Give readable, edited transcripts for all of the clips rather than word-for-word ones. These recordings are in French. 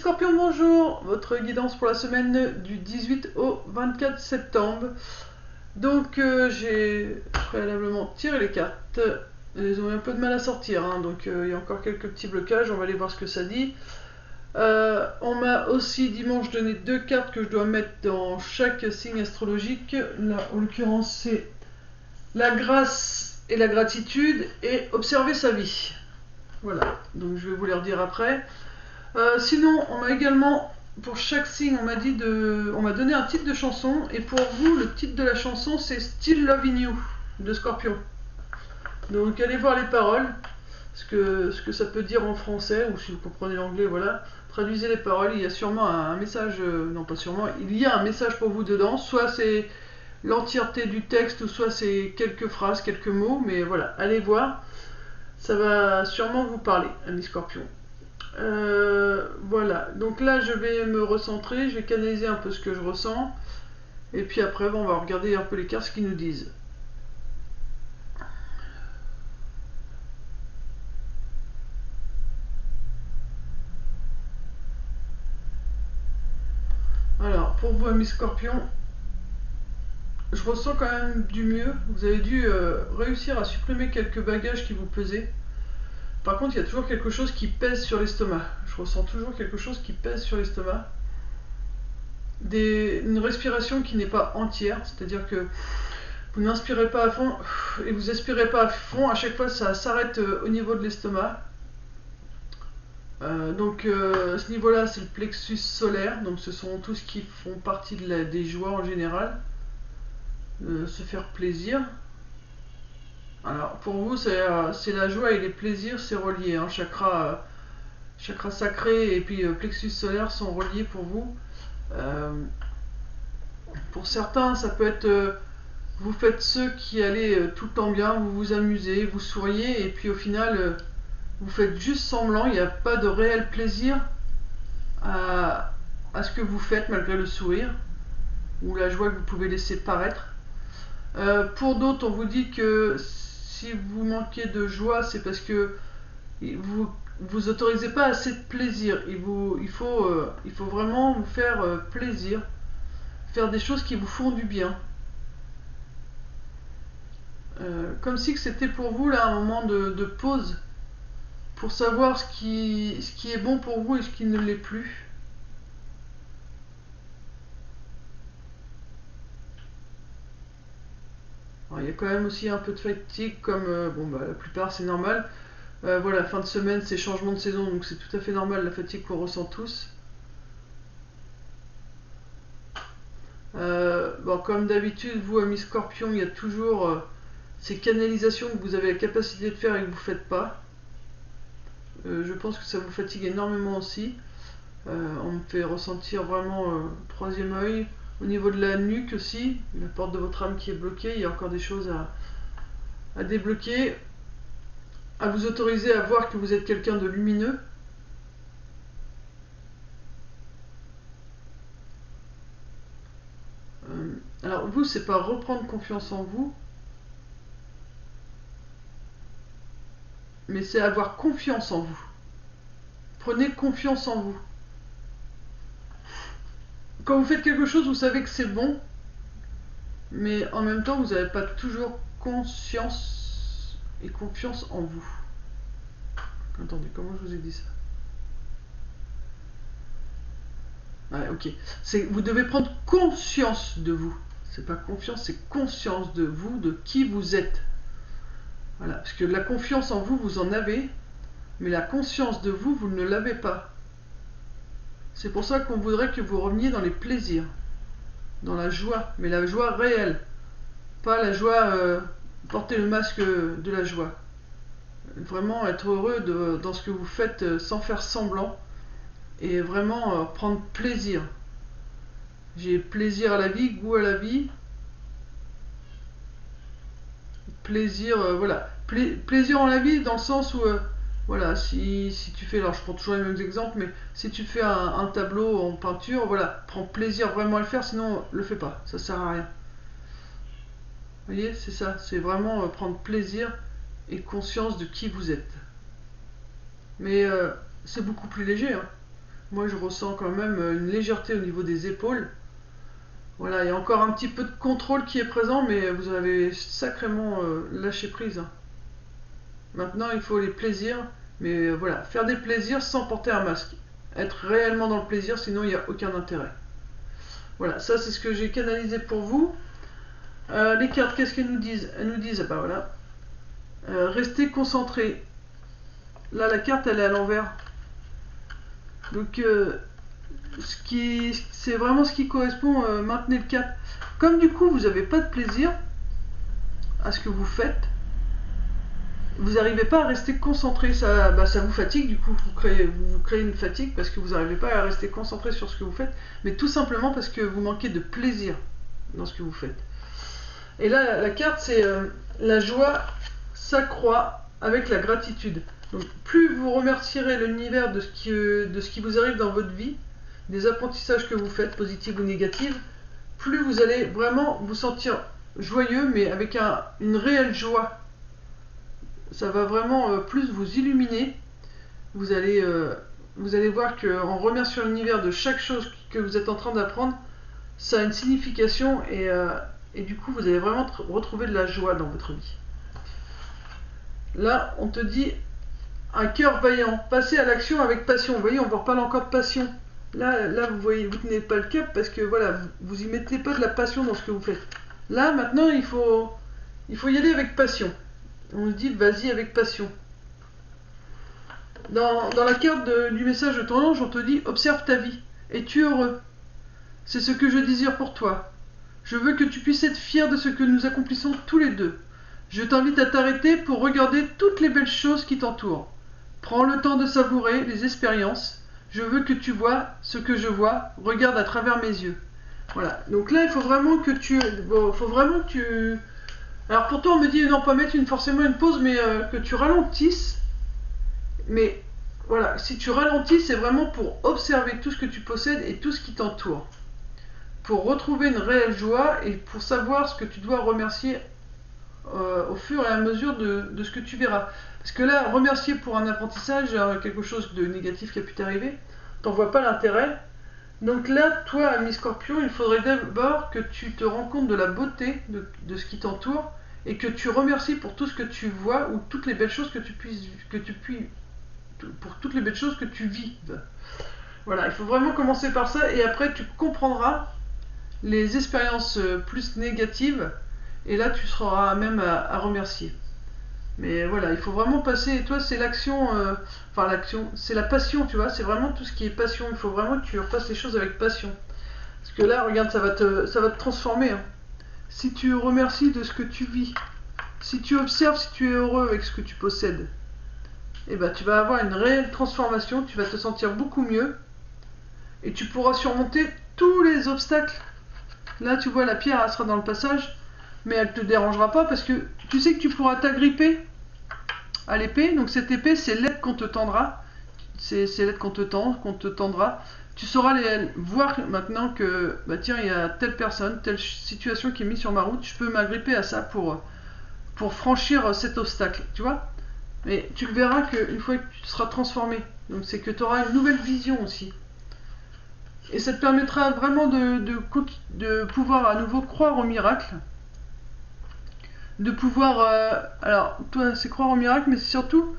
Scorpions, bonjour. Votre guidance pour la semaine du 18 au 24 septembre. Donc j'ai préalablement tiré les cartes. Elles ont eu un peu de mal à sortir, hein, donc il y a encore quelques petits blocages. On va aller voir ce que ça dit. On m'a aussi dimanche donné 2 cartes que je dois mettre dans chaque signe astrologique. Là, en l'occurrence, c'est la grâce et la gratitude et observer sa vie. Voilà, donc je vais vous les redire après. Sinon, on m'a également, pour chaque signe, on m'a donné un titre de chanson. Et pour vous, le titre de la chanson, c'est Still Loving You de Scorpion. Donc allez voir les paroles, ce que ça peut dire en français, ou si vous comprenez l'anglais, voilà. Traduisez les paroles, il y a sûrement un message, non pas sûrement, il y a un message pour vous dedans. Soit c'est l'entièreté du texte, ou soit c'est quelques phrases, quelques mots, mais voilà, allez voir. Ça va sûrement vous parler, amis Scorpions. Voilà, donc là je vais me recentrer, je vais canaliser un peu ce que je ressens, et puis après on va regarder un peu les cartes, ce qu'ils nous disent. Alors, pour vous amis Scorpions, je ressens quand même du mieux. Vous avez dû réussir à supprimer quelques bagages qui vous pesaient. Par contre, il y a toujours quelque chose qui pèse sur l'estomac. Je ressens toujours quelque chose qui pèse sur l'estomac. Une respiration qui n'est pas entière, c'est-à-dire que vous n'inspirez pas à fond et vous expirez pas à fond. À chaque fois, ça s'arrête au niveau de l'estomac. Donc à ce niveau-là, c'est le plexus solaire. Donc ce sont tous qui font partie des joies en général. Se faire plaisir. Alors pour vous, c'est la joie et les plaisirs, c'est relié. Hein. Chakra sacré et puis plexus solaire sont reliés pour vous. Pour certains, ça peut être vous faites ceux qui allez tout le temps bien, vous vous amusez, vous souriez, et puis au final, vous faites juste semblant, il n'y a pas de réel plaisir à ce que vous faites malgré le sourire, ou la joie que vous pouvez laisser paraître. Pour d'autres, on vous dit que si vous manquez de joie, c'est parce que vous autorisez pas assez de plaisir. Il faut vraiment vous faire plaisir, faire des choses qui vous font du bien. Comme si c'était pour vous là un moment de pause pour savoir ce qui est bon pour vous et ce qui ne l'est plus. Alors, il y a quand même aussi un peu de fatigue, comme la plupart c'est normal. Voilà, fin de semaine, c'est changement de saison, donc c'est tout à fait normal la fatigue qu'on ressent tous. Comme d'habitude, vous amis Scorpion, il y a toujours ces canalisations que vous avez la capacité de faire et que vous ne faites pas. Je pense que ça vous fatigue énormément aussi. On me fait ressentir vraiment troisième œil. Au niveau de la nuque aussi, la porte de votre âme qui est bloquée, il y a encore des choses à débloquer, à vous autoriser à voir que vous êtes quelqu'un de lumineux. Alors vous, c'est pas reprendre confiance en vous, mais c'est avoir confiance en vous. Prenez confiance en vous. Quand vous faites quelque chose, vous savez que c'est bon, mais en même temps, vous n'avez pas toujours conscience et confiance en vous. Attendez, comment je vous ai dit ça? Ouais, ok. Vous devez prendre conscience de vous. C'est pas confiance, c'est conscience de vous, de qui vous êtes. Voilà, parce que la confiance en vous, vous en avez, mais la conscience de vous, vous ne l'avez pas. C'est pour ça qu'on voudrait que vous reveniez dans les plaisirs, dans la joie, mais la joie réelle. Pas la joie, porter le masque de la joie. Vraiment être heureux dans ce que vous faites sans faire semblant et vraiment prendre plaisir. J'ai plaisir à la vie, goût à la vie. Plaisir, voilà. Plaisir en la vie dans le sens où, voilà, si tu fais, alors je prends toujours les mêmes exemples, mais si tu fais un tableau en peinture, voilà, prends plaisir vraiment à le faire, sinon le fais pas, ça sert à rien. Vous voyez, c'est ça, c'est vraiment prendre plaisir et conscience de qui vous êtes. Mais c'est beaucoup plus léger, hein. Moi, je ressens quand même une légèreté au niveau des épaules. Voilà, il y a encore un petit peu de contrôle qui est présent, mais vous avez sacrément lâché prise, hein. Maintenant, il faut les plaisirs, mais voilà, faire des plaisirs sans porter un masque. Être réellement dans le plaisir, sinon il n'y a aucun intérêt. Voilà, ça c'est ce que j'ai canalisé pour vous. Les cartes, qu'est-ce qu'elles nous disent? Elles nous disent, bah voilà, restez concentrés. Là, la carte, elle est à l'envers. Donc, c'est vraiment ce qui correspond, maintenez le cap. Comme du coup, vous n'avez pas de plaisir à ce que vous faites, vous n'arrivez pas à rester concentré, ça vous fatigue, du coup vous créez une fatigue parce que vous n'arrivez pas à rester concentré sur ce que vous faites, mais tout simplement parce que vous manquez de plaisir dans ce que vous faites. Et là, la carte, c'est la joie s'accroît avec la gratitude. Donc plus vous remercierez l'univers de ce qui vous arrive dans votre vie, des apprentissages que vous faites, positifs ou négatifs, plus vous allez vraiment vous sentir joyeux, mais avec une réelle joie. Ça va vraiment plus vous illuminer. Vous allez voir qu'en remerciant l'univers de chaque chose que vous êtes en train d'apprendre, ça a une signification et du coup vous allez vraiment retrouver de la joie dans votre vie. Là, on te dit un cœur vaillant, passer à l'action avec passion. Vous voyez, on vous reparle encore de passion. Là vous voyez, vous tenez pas le cap parce que voilà, vous y mettez pas de la passion dans ce que vous faites. Là, maintenant, il faut y aller avec passion. On se dit, vas-y avec passion. Dans la carte du message de ton ange, on te dit, observe ta vie. Es-tu heureux? C'est ce que je désire pour toi. Je veux que tu puisses être fier de ce que nous accomplissons tous les deux. Je t'invite à t'arrêter pour regarder toutes les belles choses qui t'entourent. Prends le temps de savourer les expériences. Je veux que tu vois ce que je vois. Regarde à travers mes yeux. Voilà. Donc là, il faut vraiment que tu... Alors pourtant on me dit non, pas mettre forcément une pause, mais que tu ralentisses. Mais voilà, si tu ralentis, c'est vraiment pour observer tout ce que tu possèdes et tout ce qui t'entoure. Pour retrouver une réelle joie et pour savoir ce que tu dois remercier au fur et à mesure de ce que tu verras. Parce que là, remercier pour un apprentissage, quelque chose de négatif qui a pu t'arriver, t'en vois pas l'intérêt. Donc là, toi, ami Scorpion, il faudrait d'abord que tu te rends compte de la beauté de ce qui t'entoure et que tu remercies pour tout ce que tu vois ou toutes les belles choses pour toutes les belles choses que tu vives. Voilà, il faut vraiment commencer par ça et après tu comprendras les expériences plus négatives et là tu seras même à remercier. Mais voilà, il faut vraiment passer, et toi c'est l'action, c'est la passion, tu vois, c'est vraiment tout ce qui est passion, il faut vraiment que tu refasses les choses avec passion. Parce que là, regarde, ça va te transformer, hein. Si tu remercies de ce que tu vis, si tu observes, si tu es heureux avec ce que tu possèdes, et ben tu vas avoir une réelle transformation, tu vas te sentir beaucoup mieux, et tu pourras surmonter tous les obstacles. Là, tu vois, la pierre, elle sera dans le passage, mais elle ne te dérangera pas parce que tu sais que tu pourras t'agripper à l'épée. Donc cette épée, c'est l'aide qu'on te tendra. C'est l'aide qu'on te tendra. Tu sauras voir maintenant que, bah tiens, il y a telle personne, telle situation qui est mise sur ma route, je peux m'agripper à ça pour franchir cet obstacle, tu vois. Mais tu le verras qu'une fois que tu seras transformé, donc c'est que tu auras une nouvelle vision aussi. Et ça te permettra vraiment de pouvoir à nouveau croire au miracle. De pouvoir... alors, toi, c'est croire au miracle, mais c'est surtout...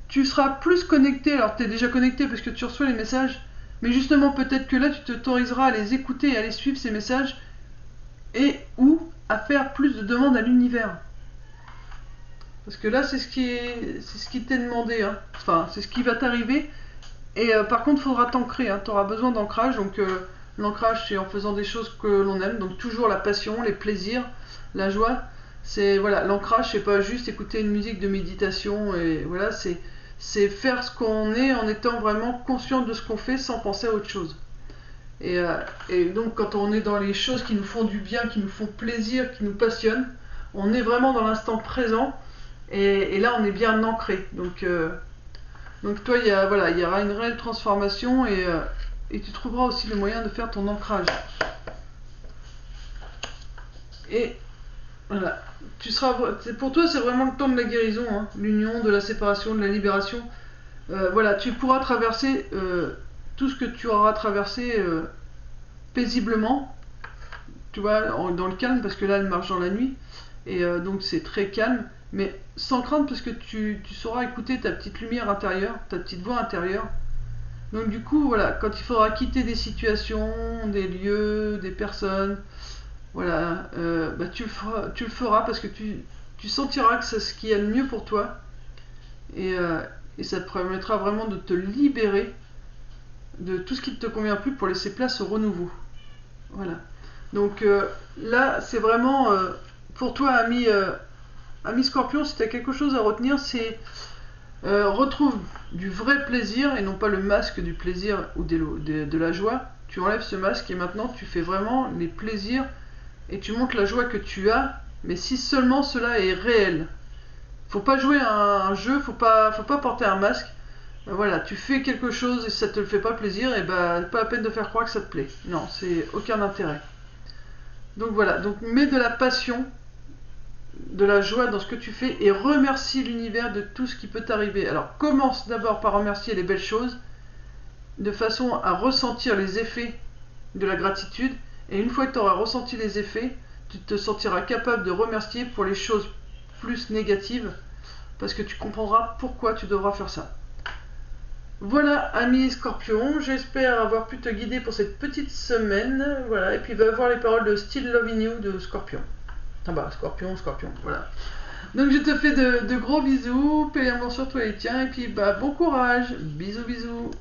Tu seras plus connecté. Alors, tu es déjà connecté parce que tu reçois les messages. Mais justement, peut-être que là, tu t'autoriseras à les écouter et à les suivre, ces messages. Et ou à faire plus de demandes à l'univers. Parce que là, c'est ce qui t'est demandé. Hein. Enfin, c'est ce qui va t'arriver. Et par contre, il faudra t'ancrer, hein. Tu auras besoin d'ancrage. Donc l'ancrage, c'est en faisant des choses que l'on aime. Donc toujours la passion, les plaisirs, la joie. C'est voilà, l'ancrage, c'est pas juste écouter une musique de méditation. Et voilà, c'est faire ce qu'on est en étant vraiment conscient de ce qu'on fait sans penser à autre chose. Et donc quand on est dans les choses qui nous font du bien, qui nous font plaisir, qui nous passionnent, on est vraiment dans l'instant présent. Et là, on est bien ancré. Donc toi, il y aura une réelle transformation et tu trouveras aussi le moyen de faire ton ancrage. Et voilà, pour toi, c'est vraiment le temps de la guérison, hein, l'union, de la séparation, de la libération. Voilà, tu pourras traverser tout ce que tu auras traversé paisiblement, tu vois, dans le calme, parce que là elle marche dans la nuit, et donc c'est très calme, mais sans crainte, parce que tu sauras écouter ta petite lumière intérieure, ta petite voix intérieure. Donc du coup, voilà, quand il faudra quitter des situations, des lieux, des personnes, voilà, bah, tu le feras parce que tu sentiras que c'est ce qui est le mieux pour toi, et ça te permettra vraiment de te libérer de tout ce qui ne te convient plus pour laisser place au renouveau. Voilà. Donc là, c'est vraiment pour toi, ami Scorpion, si tu as quelque chose à retenir, c'est retrouve du vrai plaisir et non pas le masque du plaisir ou de la joie. Tu enlèves ce masque et maintenant tu fais vraiment les plaisirs et tu montres la joie que tu as, mais si seulement cela est réel. Faut pas jouer à un jeu, faut pas porter un masque. Voilà, tu fais quelque chose et si ça te le fait pas plaisir, et bah pas la peine de faire croire que ça te plaît. Non, c'est aucun intérêt. Donc voilà, donc mets de la passion, de la joie dans ce que tu fais et remercie l'univers de tout ce qui peut t'arriver. Alors commence d'abord par remercier les belles choses, de façon à ressentir les effets de la gratitude, et une fois que tu auras ressenti les effets, tu te sentiras capable de remercier pour les choses plus négatives, parce que tu comprendras pourquoi tu devras faire ça. Voilà, ami Scorpion, j'espère avoir pu te guider pour cette petite semaine. Voilà, et puis va voir les paroles de Still Loving You de Scorpion. Ah bah, Scorpion, voilà. Donc je te fais de gros bisous, paix et amour sur toi et tiens, et puis bah bon courage, bisous bisous.